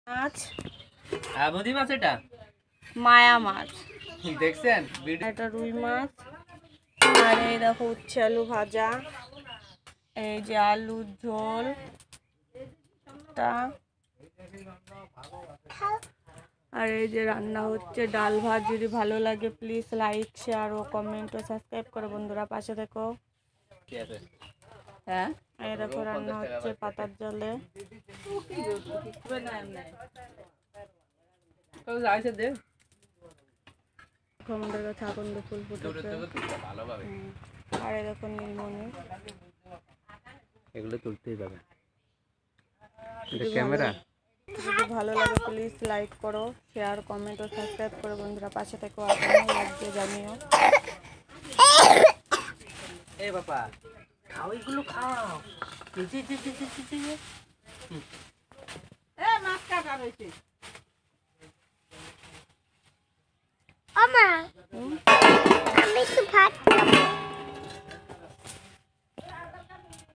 মাছ বৌদি মাছ এটা মায়া মাছ দেখছেন এটা রুই মাছ আর এই দেখো উচ্ছে আলু ভাজা এই যে আলুর ঝোল আর এই যে রান্না হচ্ছে ডাল ভাত। যদি ভালো লাগে প্লিজ লাইক শেয়ার ও কমেন্ট ও সাবস্ক্রাইব করো বন্ধুরা, পাশে থেকো। হ্যাঁ এই দেখো রান্না হচ্ছে পাতার জলে। আমাদের কাছে আকন্দ ফুল ফুটেছে আর এই দেখো নীলমণি। এগুলো তুলতেই যাবে ক্যামেরা। যদি ভালো লাগে প্লিজ লাইক করো, শেয়ার কমেন্ট ও সাবস্ক্রাইব করো বন্ধুরা, পাশে থেকো। আর কেমন লাগছে জানিও। এই বাবা খাও, এগুলো খাও। মাছ কাটা রয়েছে আমি একটু ভাত খাবো।